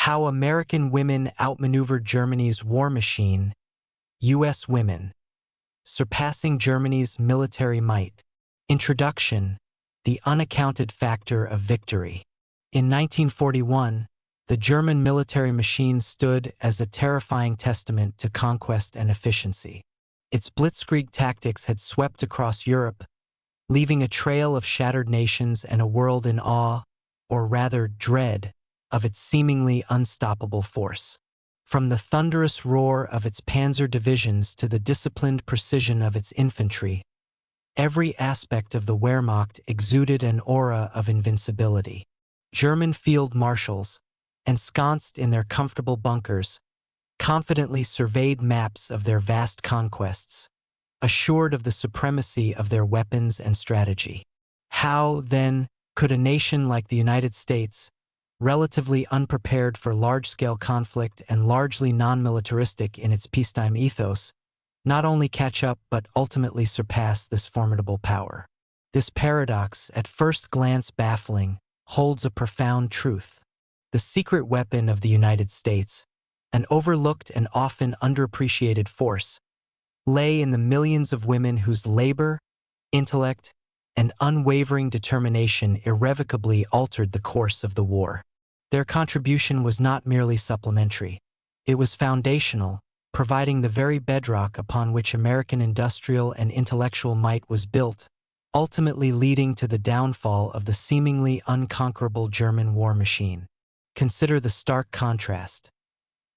How American Women Outmaneuvered Germany's War Machine, U.S. Women, Surpassing Germany's Military Might. Introduction: The Unaccounted Factor of Victory. In 1941, the German military machine stood as a terrifying testament to conquest and efficiency. Its blitzkrieg tactics had swept across Europe, leaving a trail of shattered nations and a world in awe, or rather dread, of its seemingly unstoppable force. From the thunderous roar of its panzer divisions to the disciplined precision of its infantry, every aspect of the Wehrmacht exuded an aura of invincibility. German field marshals, ensconced in their comfortable bunkers, confidently surveyed maps of their vast conquests, assured of the supremacy of their weapons and strategy. How, then, could a nation like the United States, relatively unprepared for large-scale conflict and largely non-militaristic in its peacetime ethos, not only catch up but ultimately surpass this formidable power? This paradox, at first glance baffling, holds a profound truth. The secret weapon of the United States, an overlooked and often underappreciated force, lay in the millions of women whose labor, intellect, and unwavering determination irrevocably altered the course of the war. Their contribution was not merely supplementary. It was foundational, providing the very bedrock upon which American industrial and intellectual might was built, ultimately leading to the downfall of the seemingly unconquerable German war machine. Consider the stark contrast.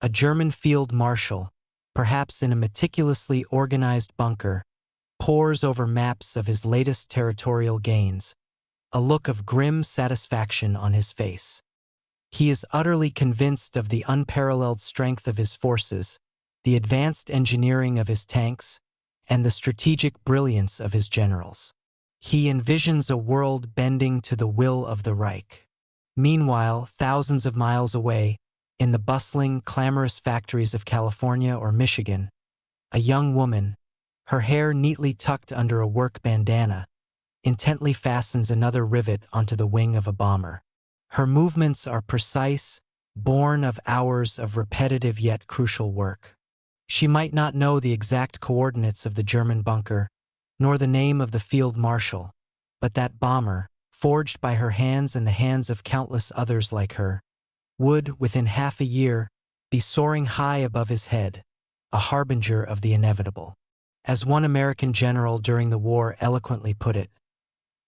A German field marshal, perhaps in a meticulously organized bunker, pores over maps of his latest territorial gains, a look of grim satisfaction on his face. He is utterly convinced of the unparalleled strength of his forces, the advanced engineering of his tanks, and the strategic brilliance of his generals. He envisions a world bending to the will of the Reich. Meanwhile, thousands of miles away, in the bustling, clamorous factories of California or Michigan, a young woman, her hair neatly tucked under a work bandana, intently fastens another rivet onto the wing of a bomber. Her movements are precise, born of hours of repetitive yet crucial work. She might not know the exact coordinates of the German bunker, nor the name of the field marshal, but that bomber, forged by her hands and the hands of countless others like her, would, within half a year, be soaring high above his head, a harbinger of the inevitable. As one American general during the war eloquently put it,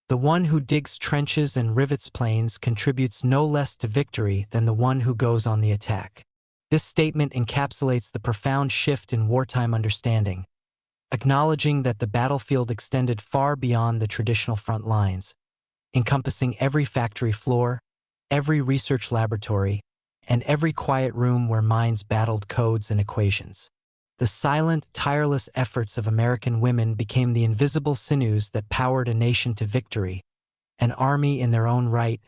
"The one who digs trenches and rivets planes contributes no less to victory than the one who goes on the attack." This statement encapsulates the profound shift in wartime understanding, acknowledging that the battlefield extended far beyond the traditional front lines, encompassing every factory floor, every research laboratory, and every quiet room where minds battled codes and equations. The silent, tireless efforts of American women became the invisible sinews that powered a nation to victory, an army in their own right,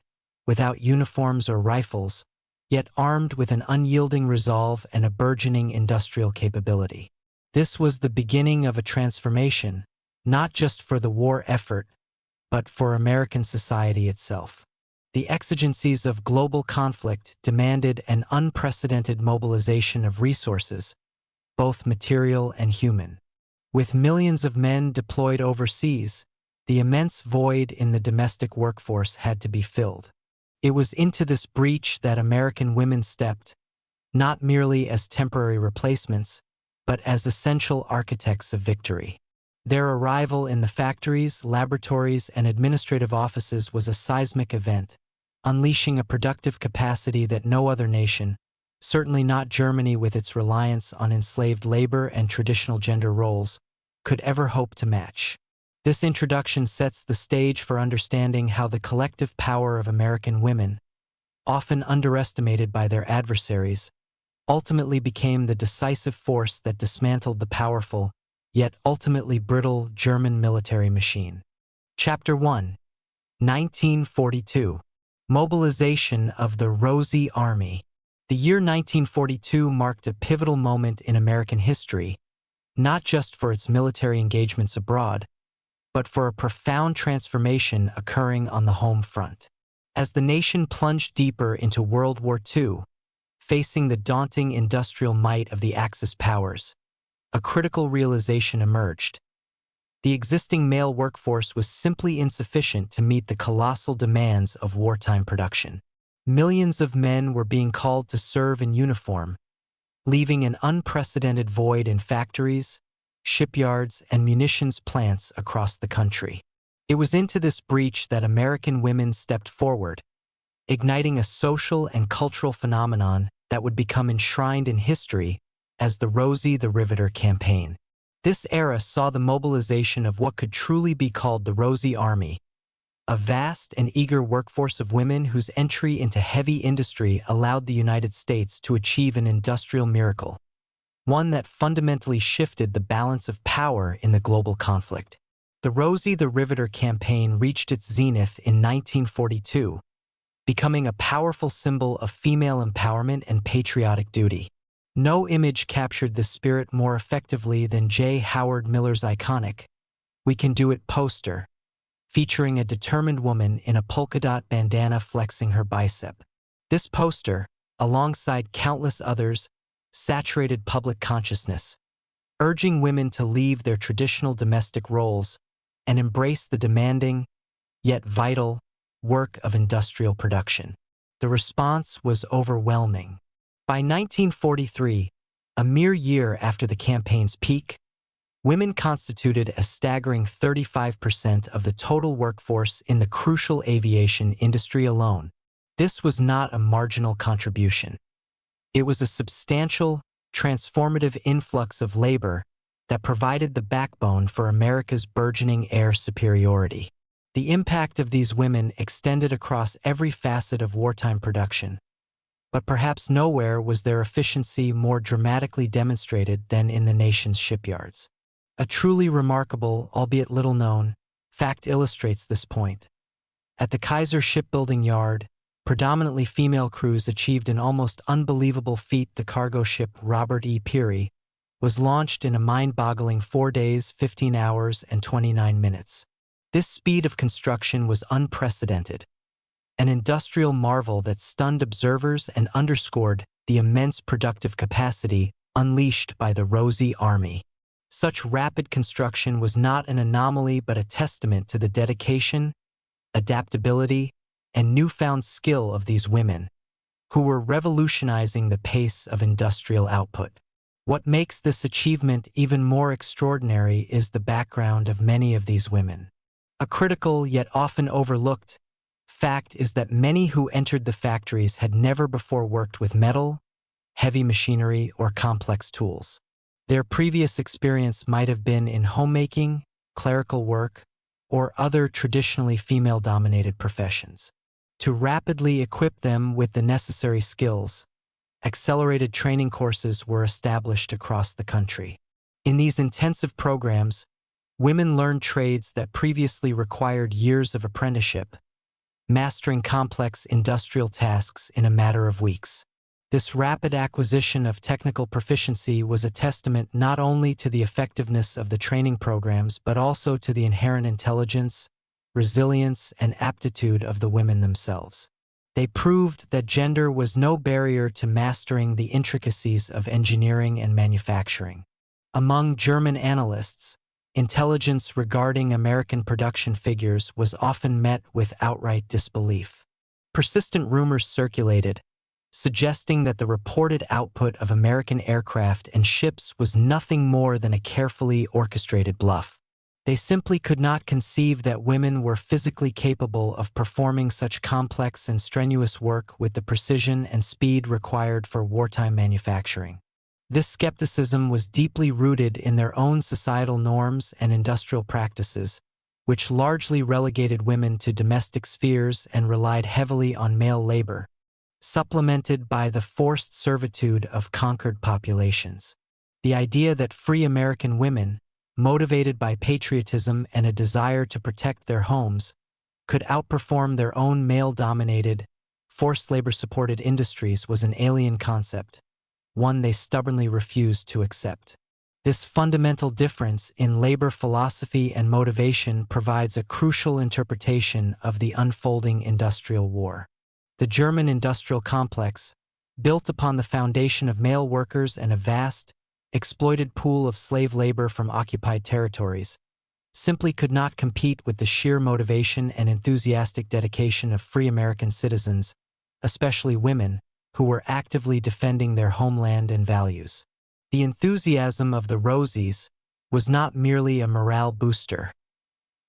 without uniforms or rifles, yet armed with an unyielding resolve and a burgeoning industrial capability. This was the beginning of a transformation, not just for the war effort, but for American society itself. The exigencies of global conflict demanded an unprecedented mobilization of resources, both material and human. With millions of men deployed overseas, the immense void in the domestic workforce had to be filled. It was into this breach that American women stepped, not merely as temporary replacements, but as essential architects of victory. Their arrival in the factories, laboratories, and administrative offices was a seismic event, unleashing a productive capacity that no other nation, certainly not Germany with its reliance on enslaved labor and traditional gender roles, could ever hope to match. This introduction sets the stage for understanding how the collective power of American women, often underestimated by their adversaries, ultimately became the decisive force that dismantled the powerful, yet ultimately brittle German military machine. Chapter 1. 1942. Mobilization of the Rosie Army. The year 1942 marked a pivotal moment in American history, not just for its military engagements abroad, but for a profound transformation occurring on the home front. As the nation plunged deeper into World War II, Facing the daunting industrial might of the Axis powers, a critical realization emerged. The existing male workforce was simply insufficient to meet the colossal demands of wartime production. Millions of men were being called to serve in uniform, leaving an unprecedented void in factories, shipyards, and munitions plants across the country. It was into this breach that American women stepped forward, igniting a social and cultural phenomenon that would become enshrined in history as the Rosie the Riveter campaign. This era saw the mobilization of what could truly be called the Rosie Army, a vast and eager workforce of women whose entry into heavy industry allowed the United States to achieve an industrial miracle, one that fundamentally shifted the balance of power in the global conflict. The Rosie the Riveter campaign reached its zenith in 1942, becoming a powerful symbol of female empowerment and patriotic duty. No image captured this spirit more effectively than J. Howard Miller's iconic "We Can Do It" poster, featuring a determined woman in a polka-dot bandana flexing her bicep. This poster, alongside countless others, saturated public consciousness, urging women to leave their traditional domestic roles and embrace the demanding, yet vital, work of industrial production. The response was overwhelming. By 1943, a mere year after the campaign's peak, women constituted a staggering 35% of the total workforce in the crucial aviation industry alone. This was not a marginal contribution. It was a substantial, transformative influx of labor that provided the backbone for America's burgeoning air superiority. The impact of these women extended across every facet of wartime production, but perhaps nowhere was their efficiency more dramatically demonstrated than in the nation's shipyards. A truly remarkable, albeit little-known, fact illustrates this point. At the Kaiser Shipbuilding Yard, predominantly female crews achieved an almost unbelievable feat. The cargo ship Robert E. Peary was launched in a mind-boggling 4 days, 15 hours, and 29 minutes. This speed of construction was unprecedented, an industrial marvel that stunned observers and underscored the immense productive capacity unleashed by the Rosie Army. Such rapid construction was not an anomaly but a testament to the dedication, adaptability, and newfound skill of these women, who were revolutionizing the pace of industrial output. What makes this achievement even more extraordinary is the background of many of these women. A critical yet often overlooked fact is that many who entered the factories had never before worked with metal, heavy machinery, or complex tools. Their previous experience might have been in homemaking, clerical work, or other traditionally female-dominated professions. To rapidly equip them with the necessary skills, accelerated training courses were established across the country. In these intensive programs, women learned trades that previously required years of apprenticeship, mastering complex industrial tasks in a matter of weeks. This rapid acquisition of technical proficiency was a testament not only to the effectiveness of the training programs but also to the inherent intelligence, resilience, and aptitude of the women themselves. They proved that gender was no barrier to mastering the intricacies of engineering and manufacturing. Among German analysts, intelligence regarding American production figures was often met with outright disbelief. Persistent rumors circulated, suggesting that the reported output of American aircraft and ships was nothing more than a carefully orchestrated bluff. They simply could not conceive that women were physically capable of performing such complex and strenuous work with the precision and speed required for wartime manufacturing. This skepticism was deeply rooted in their own societal norms and industrial practices, which largely relegated women to domestic spheres and relied heavily on male labor, supplemented by the forced servitude of conquered populations. The idea that free American women, motivated by patriotism and a desire to protect their homes, could outperform their own male-dominated, forced labor-supported industries was an alien concept, one they stubbornly refused to accept. This fundamental difference in labor philosophy and motivation provides a crucial interpretation of the unfolding industrial war. The German industrial complex, built upon the foundation of male workers and a vast, exploited pool of slave labor from occupied territories, simply could not compete with the sheer motivation and enthusiastic dedication of free American citizens, especially women, who were actively defending their homeland and values. The enthusiasm of the Rosies was not merely a morale booster.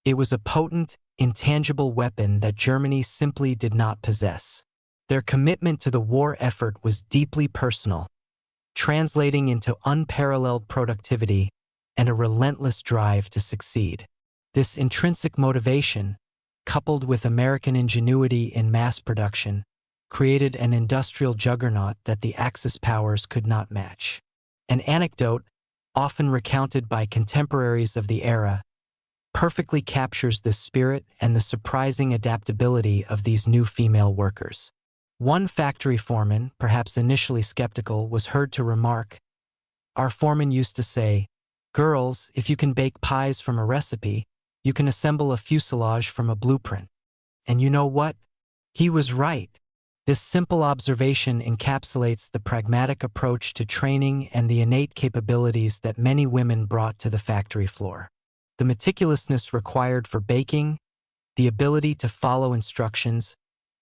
It was a potent, intangible weapon that Germany simply did not possess. Their commitment to the war effort was deeply personal, translating into unparalleled productivity and a relentless drive to succeed. This intrinsic motivation, coupled with American ingenuity in mass production, created an industrial juggernaut that the Axis powers could not match. An anecdote, often recounted by contemporaries of the era, perfectly captures the spirit and the surprising adaptability of these new female workers. One factory foreman, perhaps initially skeptical, was heard to remark, "Our foreman used to say, 'Girls, if you can bake pies from a recipe, you can assemble a fuselage from a blueprint.' And you know what? He was right." This simple observation encapsulates the pragmatic approach to training and the innate capabilities that many women brought to the factory floor. The meticulousness required for baking, the ability to follow instructions,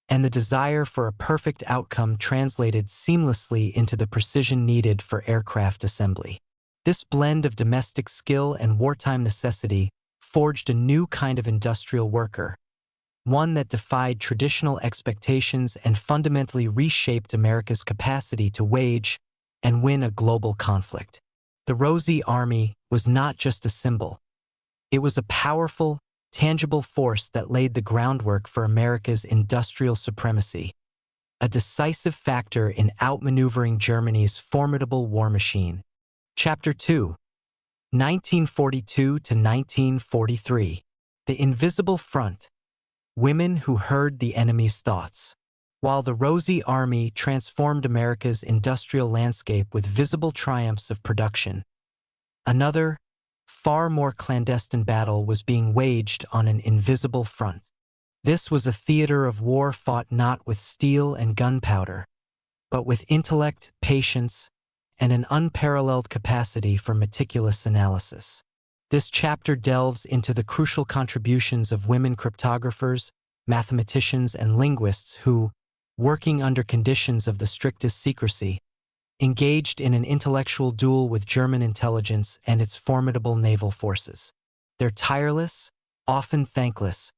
and the desire for a perfect outcome translated seamlessly into the precision needed for aircraft assembly. This blend of domestic skill and wartime necessity forged a new kind of industrial worker, one that defied traditional expectations and fundamentally reshaped America's capacity to wage and win a global conflict. The Rosie Army was not just a symbol. It was a powerful, tangible force that laid the groundwork for America's industrial supremacy, a decisive factor in outmaneuvering Germany's formidable war machine. Chapter 2, 1942 to 1943. The Invisible Front. Women who heard the enemy's thoughts. While the Rosie Army transformed America's industrial landscape with visible triumphs of production, another, far more clandestine battle was being waged on an invisible front. This was a theater of war fought not with steel and gunpowder, but with intellect, patience, and an unparalleled capacity for meticulous analysis. This chapter delves into the crucial contributions of women cryptographers, mathematicians, and linguists who, working under conditions of the strictest secrecy, engaged in an intellectual duel with German intelligence and its formidable naval forces. Their tireless, often thankless,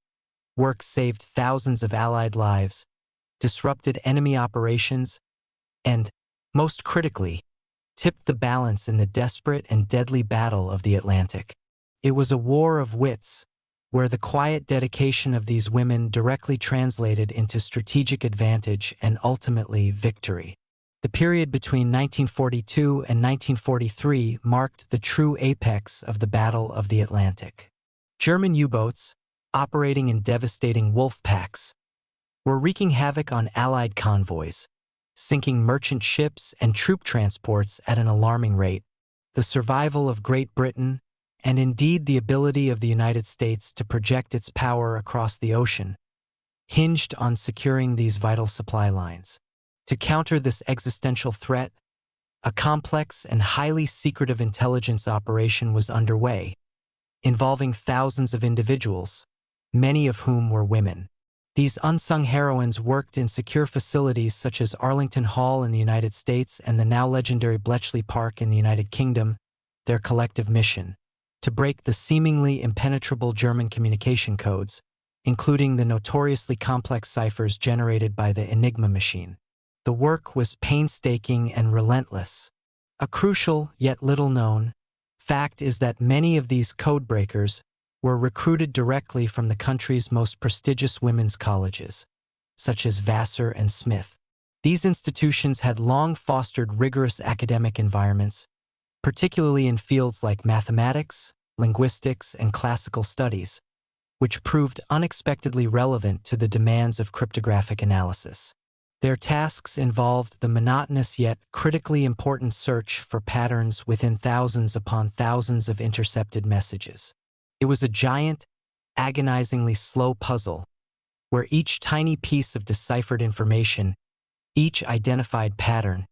work saved thousands of Allied lives, disrupted enemy operations, and, most critically, tipped the balance in the desperate and deadly Battle of the Atlantic. It was a war of wits, where the quiet dedication of these women directly translated into strategic advantage and ultimately victory. The period between 1942 and 1943 marked the true apex of the Battle of the Atlantic. German U-boats, operating in devastating wolf packs, were wreaking havoc on Allied convoys, sinking merchant ships and troop transports at an alarming rate. The survival of Great Britain, and indeed the ability of the United States to project its power across the ocean, hinged on securing these vital supply lines. To counter this existential threat, a complex and highly secretive intelligence operation was underway, involving thousands of individuals, many of whom were women. These unsung heroines worked in secure facilities such as Arlington Hall in the United States and the now legendary Bletchley Park in the United Kingdom. Their collective mission: to break the seemingly impenetrable German communication codes, including the notoriously complex ciphers generated by the Enigma machine. The work was painstaking and relentless. A crucial, yet little-known, fact is that many of these codebreakers were recruited directly from the country's most prestigious women's colleges, such as Vassar and Smith. These institutions had long fostered rigorous academic environments, particularly in fields like mathematics, linguistics, and classical studies, which proved unexpectedly relevant to the demands of cryptographic analysis. Their tasks involved the monotonous yet critically important search for patterns within thousands upon thousands of intercepted messages. It was a giant, agonizingly slow puzzle, where each tiny piece of deciphered information Each identified pattern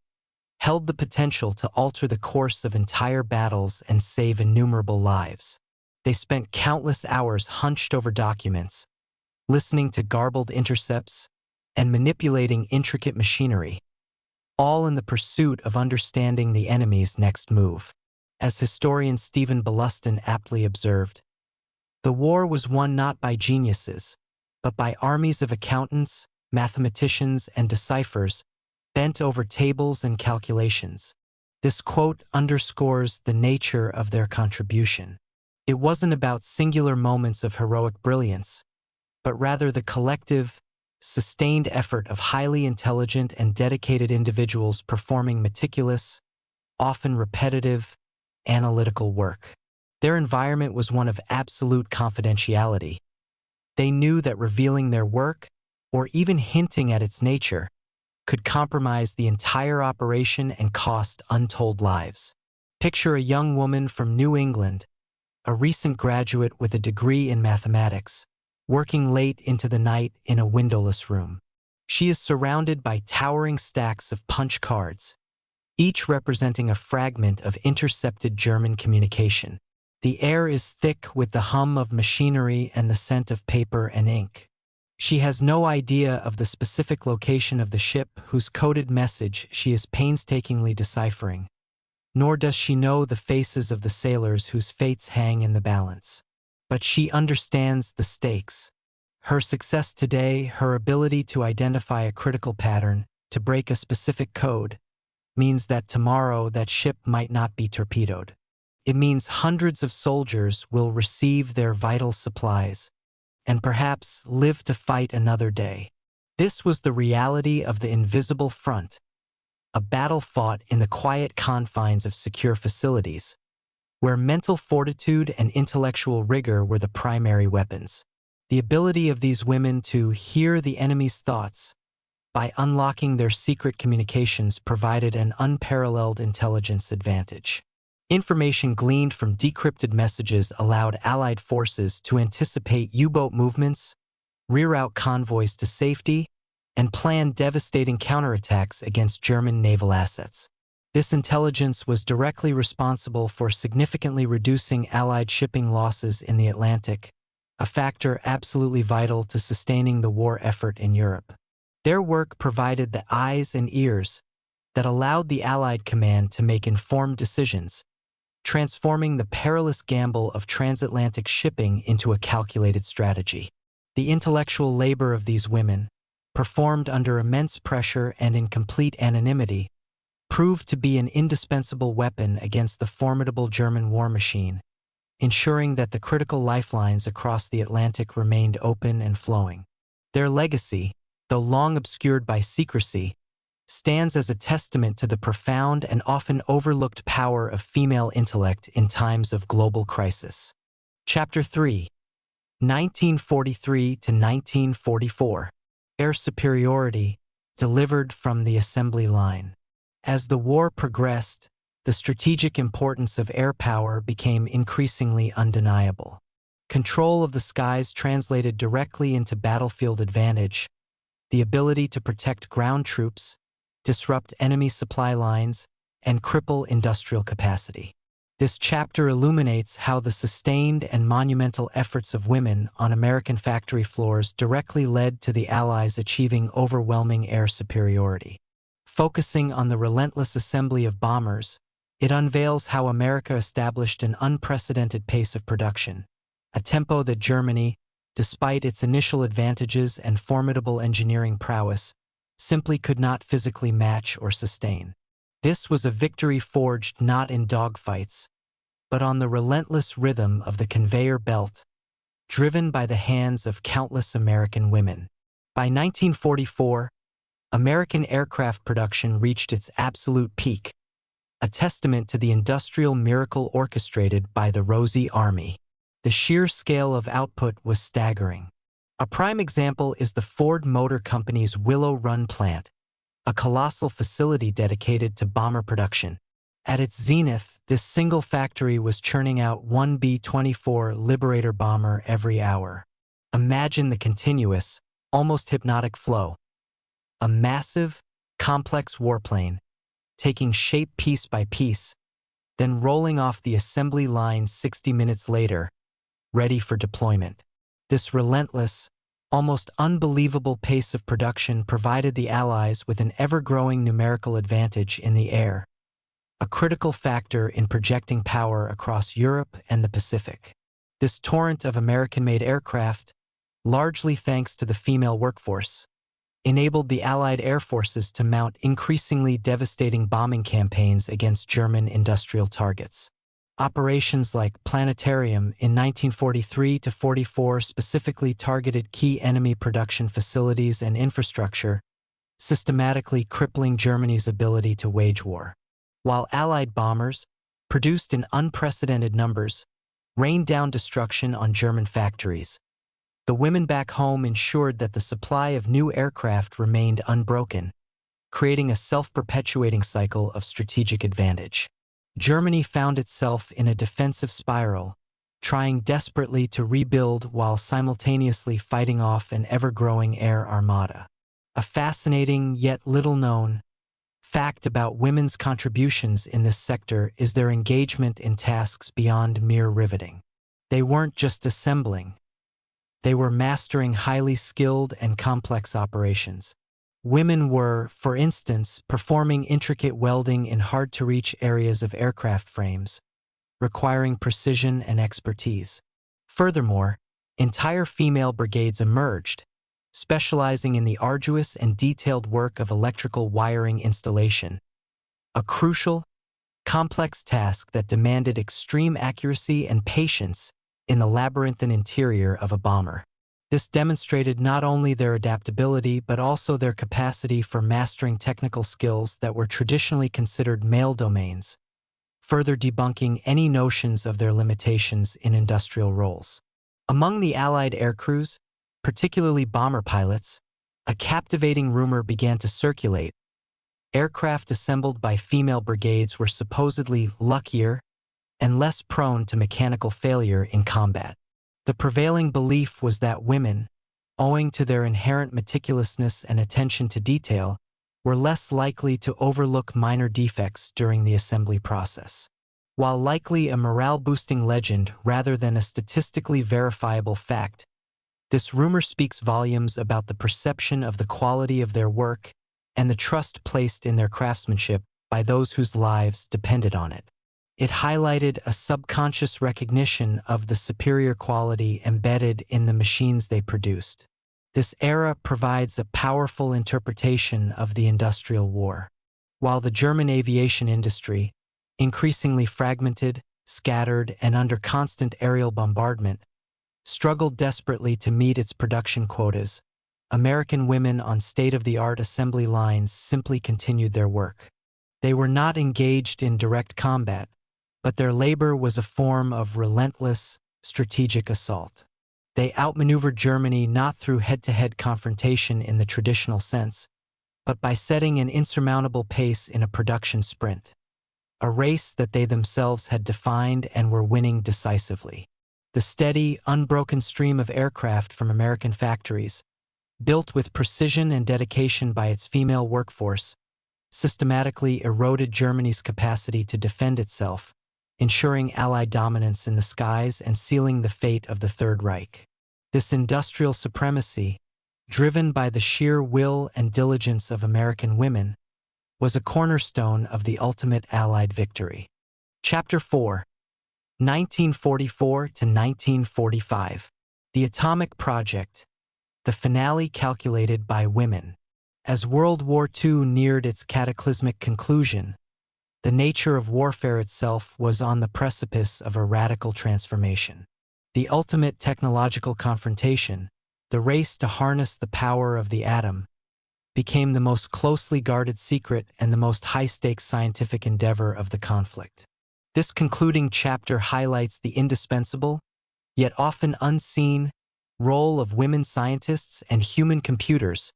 held the potential to alter the course of entire battles and save innumerable lives. They spent countless hours hunched over documents, listening to garbled intercepts, and manipulating intricate machinery, all in the pursuit of understanding the enemy's next move. As historian Stephen Beluston aptly observed, the war was won not by geniuses, but by armies of accountants, mathematicians, and deciphers bent over tables and calculations. This quote underscores the nature of their contribution. It wasn't about singular moments of heroic brilliance, but rather the collective, sustained effort of highly intelligent and dedicated individuals performing meticulous, often repetitive, analytical work. Their environment was one of absolute confidentiality. They knew that revealing their work, or even hinting at its nature, could compromise the entire operation and cost untold lives. Picture a young woman from New England, a recent graduate with a degree in mathematics, working late into the night in a windowless room. She is surrounded by towering stacks of punch cards, each representing a fragment of intercepted German communication. The air is thick with the hum of machinery and the scent of paper and ink. She has no idea of the specific location of the ship whose coded message she is painstakingly deciphering, nor does she know the faces of the sailors whose fates hang in the balance. But she understands the stakes. Her success today, her ability to identify a critical pattern, to break a specific code, means that tomorrow that ship might not be torpedoed. It means hundreds of soldiers will receive their vital supplies, and perhaps live to fight another day. This was the reality of the invisible front, a battle fought in the quiet confines of secure facilities, where mental fortitude and intellectual rigor were the primary weapons. The ability of these women to hear the enemy's thoughts by unlocking their secret communications provided an unparalleled intelligence advantage. Information gleaned from decrypted messages allowed Allied forces to anticipate U-boat movements, reroute convoys to safety, and plan devastating counterattacks against German naval assets. This intelligence was directly responsible for significantly reducing Allied shipping losses in the Atlantic, a factor absolutely vital to sustaining the war effort in Europe. Their work provided the eyes and ears that allowed the Allied command to make informed decisions, transforming the perilous gamble of transatlantic shipping into a calculated strategy. The intellectual labor of these women, performed under immense pressure and in complete anonymity, proved to be an indispensable weapon against the formidable German war machine, ensuring that the critical lifelines across the Atlantic remained open and flowing. Their legacy, though long obscured by secrecy, stands as a testament to the profound and often overlooked power of female intellect in times of global crisis. Chapter 3, 1943 to 1944. Air superiority, delivered from the assembly line. As the war progressed, the strategic importance of air power became increasingly undeniable. Control of the skies translated directly into battlefield advantage, the ability to protect ground troops, disrupt enemy supply lines, and cripple industrial capacity. This chapter illuminates how the sustained and monumental efforts of women on American factory floors directly led to the Allies achieving overwhelming air superiority. Focusing on the relentless assembly of bombers, it unveils how America established an unprecedented pace of production, a tempo that Germany, despite its initial advantages and formidable engineering prowess, simply could not physically match or sustain. This was a victory forged not in dogfights, but on the relentless rhythm of the conveyor belt, driven by the hands of countless American women. By 1944, American aircraft production reached its absolute peak, a testament to the industrial miracle orchestrated by the Rosie Army. The sheer scale of output was staggering. A prime example is the Ford Motor Company's Willow Run plant, a colossal facility dedicated to bomber production. At its zenith, this single factory was churning out one B-24 Liberator bomber every hour. Imagine the continuous, almost hypnotic flow. A massive, complex warplane, taking shape piece by piece, then rolling off the assembly line 60 minutes later, ready for deployment. This relentless, almost unbelievable pace of production provided the Allies with an ever-growing numerical advantage in the air, a critical factor in projecting power across Europe and the Pacific. This torrent of American-made aircraft, largely thanks to the female workforce, enabled the Allied air forces to mount increasingly devastating bombing campaigns against German industrial targets. Operations like Planetarium in 1943–44 specifically targeted key enemy production facilities and infrastructure, systematically crippling Germany's ability to wage war. While Allied bombers, produced in unprecedented numbers, rained down destruction on German factories, the women back home ensured that the supply of new aircraft remained unbroken, creating a self-perpetuating cycle of strategic advantage. Germany found itself in a defensive spiral, trying desperately to rebuild while simultaneously fighting off an ever-growing air armada. A fascinating yet little-known fact about women's contributions in this sector is their engagement in tasks beyond mere riveting. They weren't just assembling. They were mastering highly skilled and complex operations. Women were, for instance, performing intricate welding in hard-to-reach areas of aircraft frames, requiring precision and expertise. Furthermore, entire female brigades emerged, specializing in the arduous and detailed work of electrical wiring installation, a crucial, complex task that demanded extreme accuracy and patience in the labyrinthine interior of a bomber. This demonstrated not only their adaptability but also their capacity for mastering technical skills that were traditionally considered male domains, further debunking any notions of their limitations in industrial roles. Among the Allied aircrews, particularly bomber pilots, a captivating rumor began to circulate. Aircraft assembled by female brigades were supposedly luckier and less prone to mechanical failure in combat. The prevailing belief was that women, owing to their inherent meticulousness and attention to detail, were less likely to overlook minor defects during the assembly process. While likely a morale-boosting legend rather than a statistically verifiable fact, this rumor speaks volumes about the perception of the quality of their work and the trust placed in their craftsmanship by those whose lives depended on it. It highlighted a subconscious recognition of the superior quality embedded in the machines they produced. This era provides a powerful interpretation of the industrial war. While the German aviation industry, increasingly fragmented, scattered, and under constant aerial bombardment, struggled desperately to meet its production quotas, American women on state-of-the-art assembly lines simply continued their work. They were not engaged in direct combat, but their labor was a form of relentless, strategic assault. They outmaneuvered Germany not through head-to-head confrontation in the traditional sense, but by setting an insurmountable pace in a production sprint, a race that they themselves had defined and were winning decisively. The steady, unbroken stream of aircraft from American factories, built with precision and dedication by its female workforce, systematically eroded Germany's capacity to defend itself, ensuring Allied dominance in the skies and sealing the fate of the Third Reich. This industrial supremacy, driven by the sheer will and diligence of American women, was a cornerstone of the ultimate Allied victory. Chapter 4, 1944 to 1945. The Atomic Project, the finale calculated by women. As World War II neared its cataclysmic conclusion, the nature of warfare itself was on the precipice of a radical transformation. The ultimate technological confrontation, the race to harness the power of the atom, became the most closely guarded secret and the most high-stakes scientific endeavor of the conflict. This concluding chapter highlights the indispensable, yet often unseen, role of women scientists and human computers,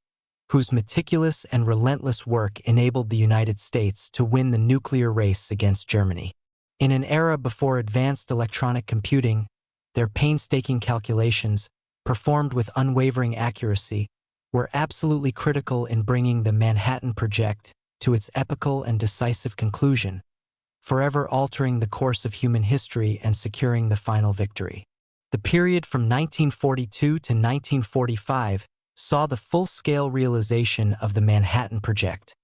whose meticulous and relentless work enabled the United States to win the nuclear race against Germany. In an era before advanced electronic computing, their painstaking calculations, performed with unwavering accuracy, were absolutely critical in bringing the Manhattan Project to its epical and decisive conclusion, forever altering the course of human history and securing the final victory. The period from 1942 to 1945 saw the full-scale realization of the Manhattan Project,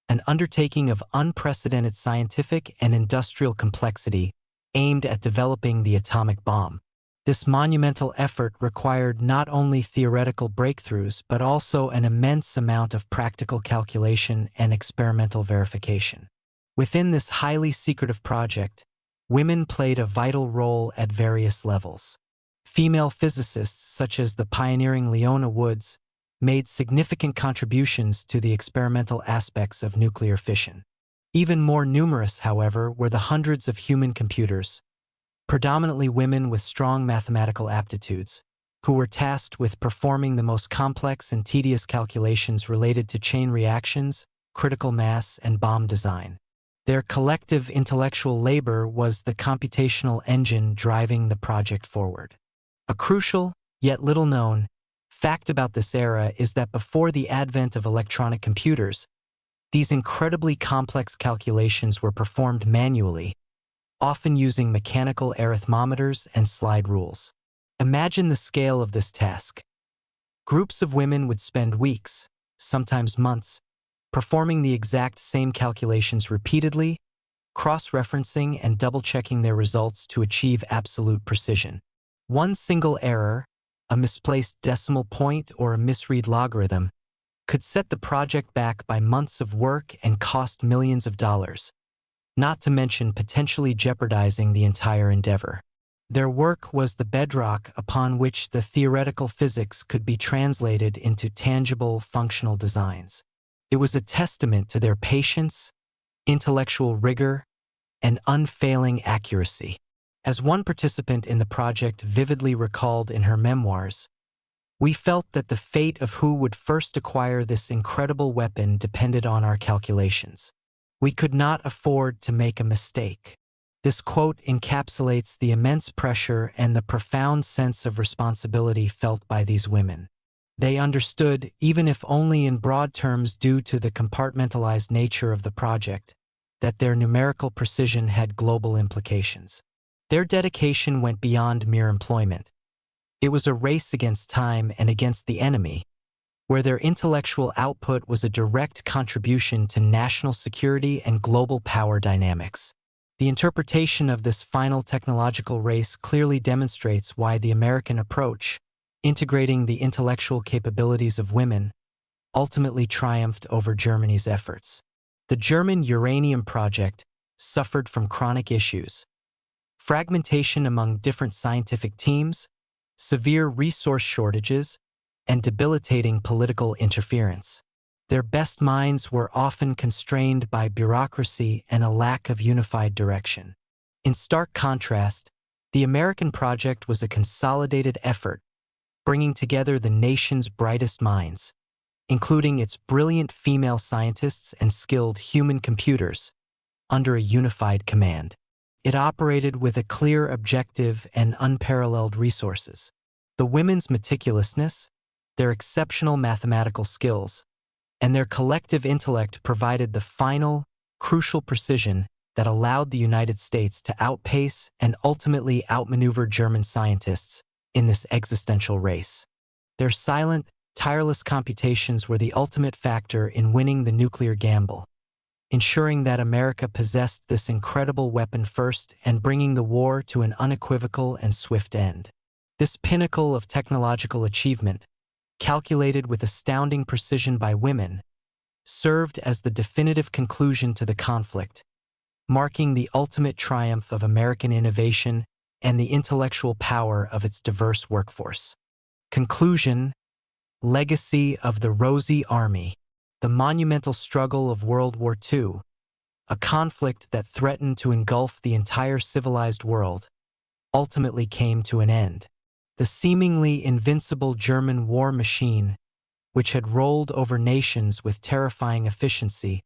an undertaking of unprecedented scientific and industrial complexity aimed at developing the atomic bomb. This monumental effort required not only theoretical breakthroughs but also an immense amount of practical calculation and experimental verification. Within this highly secretive project, women played a vital role at various levels. Female physicists such as the pioneering Leona Woods made significant contributions to the experimental aspects of nuclear fission. Even more numerous, however, were the hundreds of human computers, predominantly women with strong mathematical aptitudes, who were tasked with performing the most complex and tedious calculations related to chain reactions, critical mass, and bomb design. Their collective intellectual labor was the computational engine driving the project forward. A crucial, yet little-known, fact about this era is that before the advent of electronic computers, these incredibly complex calculations were performed manually, often using mechanical arithmometers and slide rules. Imagine the scale of this task. Groups of women would spend weeks, sometimes months, performing the exact same calculations repeatedly, cross-referencing and double-checking their results to achieve absolute precision. One single error, a misplaced decimal point or a misread logarithm, could set the project back by months of work and cost millions of dollars, not to mention potentially jeopardizing the entire endeavor. Their work was the bedrock upon which the theoretical physics could be translated into tangible, functional designs. It was a testament to their patience, intellectual rigor, and unfailing accuracy. As one participant in the project vividly recalled in her memoirs, "We felt that the fate of who would first acquire this incredible weapon depended on our calculations. We could not afford to make a mistake." This quote encapsulates the immense pressure and the profound sense of responsibility felt by these women. They understood, even if only in broad terms due to the compartmentalized nature of the project, that their numerical precision had global implications. Their dedication went beyond mere employment. It was a race against time and against the enemy, where their intellectual output was a direct contribution to national security and global power dynamics. The interpretation of this final technological race clearly demonstrates why the American approach, integrating the intellectual capabilities of women, ultimately triumphed over Germany's efforts. The German uranium project suffered from chronic issues: fragmentation among different scientific teams, severe resource shortages, and debilitating political interference. Their best minds were often constrained by bureaucracy and a lack of unified direction. In stark contrast, the American project was a consolidated effort, bringing together the nation's brightest minds, including its brilliant female scientists and skilled human computers, under a unified command. It operated with a clear objective and unparalleled resources. The women's meticulousness, their exceptional mathematical skills, and their collective intellect provided the final, crucial precision that allowed the United States to outpace and ultimately outmaneuver German scientists in this existential race. Their silent, tireless computations were the ultimate factor in winning the nuclear gamble, ensuring that America possessed this incredible weapon first and bringing the war to an unequivocal and swift end. This pinnacle of technological achievement, calculated with astounding precision by women, served as the definitive conclusion to the conflict, marking the ultimate triumph of American innovation and the intellectual power of its diverse workforce. Conclusion: Legacy of the Rosie Army. The monumental struggle of World War II, a conflict that threatened to engulf the entire civilized world, ultimately came to an end. The seemingly invincible German war machine, which had rolled over nations with terrifying efficiency,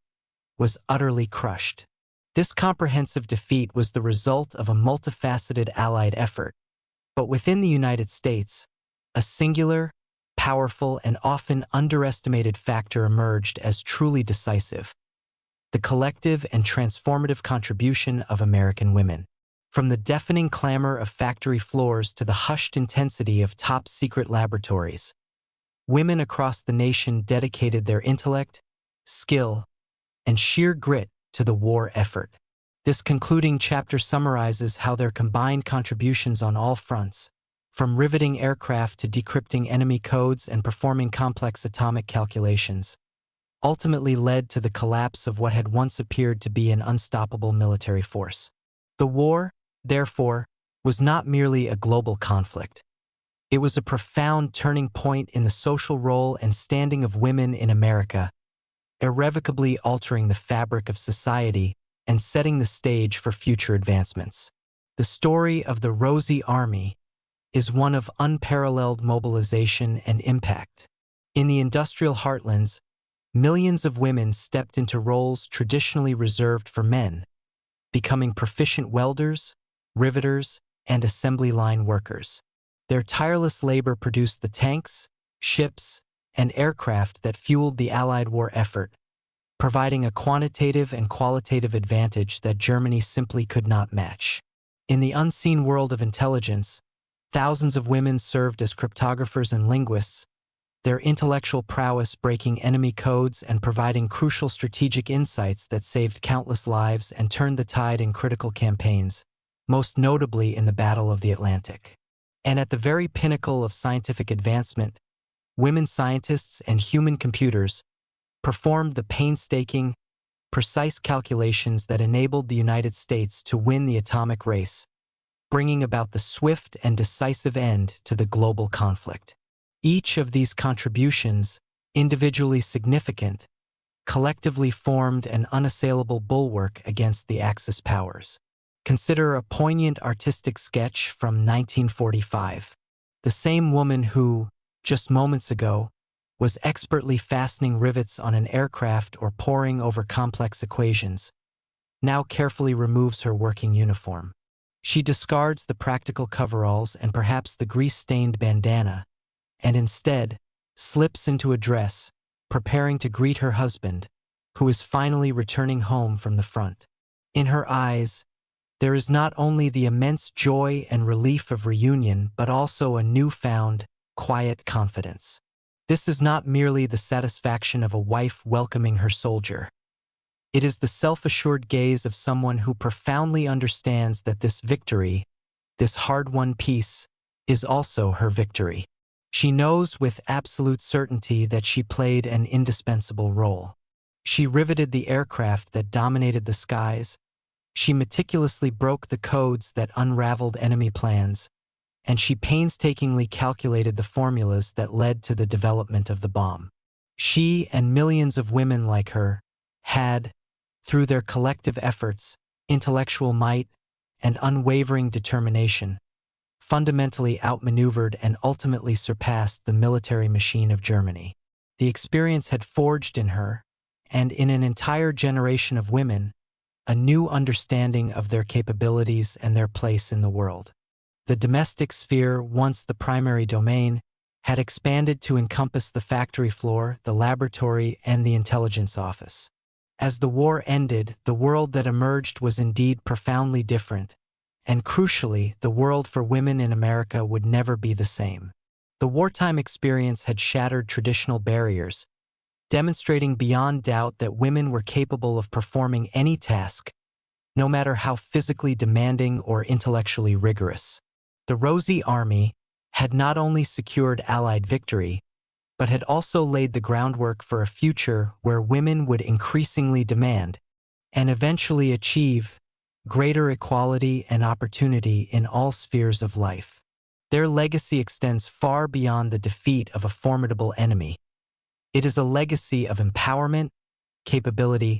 was utterly crushed. This comprehensive defeat was the result of a multifaceted Allied effort, but within the United States, a singular, powerful and often underestimated factor emerged as truly decisive: the collective and transformative contribution of American women. From the deafening clamor of factory floors to the hushed intensity of top-secret laboratories, women across the nation dedicated their intellect, skill, and sheer grit to the war effort. This concluding chapter summarizes how their combined contributions on all fronts, from riveting aircraft to decrypting enemy codes and performing complex atomic calculations, ultimately led to the collapse of what had once appeared to be an unstoppable military force. The war, therefore, was not merely a global conflict. It was a profound turning point in the social role and standing of women in America, irrevocably altering the fabric of society and setting the stage for future advancements. The story of the Rosie Army is one of unparalleled mobilization and impact. In the industrial heartlands, millions of women stepped into roles traditionally reserved for men, becoming proficient welders, riveters, and assembly line workers. Their tireless labor produced the tanks, ships, and aircraft that fueled the Allied war effort, providing a quantitative and qualitative advantage that Germany simply could not match. In the unseen world of intelligence, thousands of women served as cryptographers and linguists, their intellectual prowess breaking enemy codes and providing crucial strategic insights that saved countless lives and turned the tide in critical campaigns, most notably in the Battle of the Atlantic. And at the very pinnacle of scientific advancement, women scientists and human computers performed the painstaking, precise calculations that enabled the United States to win the atomic race, bringing about the swift and decisive end to the global conflict. Each of these contributions, individually significant, collectively formed an unassailable bulwark against the Axis powers. Consider a poignant artistic sketch from 1945. The same woman who, just moments ago, was expertly fastening rivets on an aircraft or poring over complex equations, now carefully removes her working uniform. She discards the practical coveralls and perhaps the grease-stained bandana, and instead slips into a dress, preparing to greet her husband, who is finally returning home from the front. In her eyes, there is not only the immense joy and relief of reunion, but also a newfound, quiet confidence. This is not merely the satisfaction of a wife welcoming her soldier. It is the self-assured gaze of someone who profoundly understands that this victory, this hard-won peace, is also her victory. She knows with absolute certainty that she played an indispensable role. She riveted the aircraft that dominated the skies. She meticulously broke the codes that unraveled enemy plans, and she painstakingly calculated the formulas that led to the development of the bomb. She and millions of women like her had, through their collective efforts, intellectual might, and unwavering determination, fundamentally outmaneuvered and ultimately surpassed the military machine of Germany. The experience had forged in her, and in an entire generation of women, a new understanding of their capabilities and their place in the world. The domestic sphere, once the primary domain, had expanded to encompass the factory floor, the laboratory, and the intelligence office. As the war ended, the world that emerged was indeed profoundly different, and crucially, the world for women in America would never be the same. The wartime experience had shattered traditional barriers, demonstrating beyond doubt that women were capable of performing any task, no matter how physically demanding or intellectually rigorous. The Rosie Army had not only secured Allied victory, but had also laid the groundwork for a future where women would increasingly demand, and eventually achieve, greater equality and opportunity in all spheres of life. Their legacy extends far beyond the defeat of a formidable enemy. It is a legacy of empowerment, capability,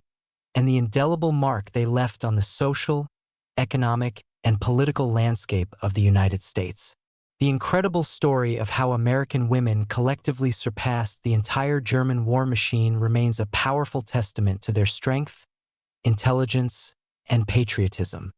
and the indelible mark they left on the social, economic, and political landscape of the United States. The incredible story of how American women collectively surpassed the entire German war machine remains a powerful testament to their strength, intelligence, and patriotism.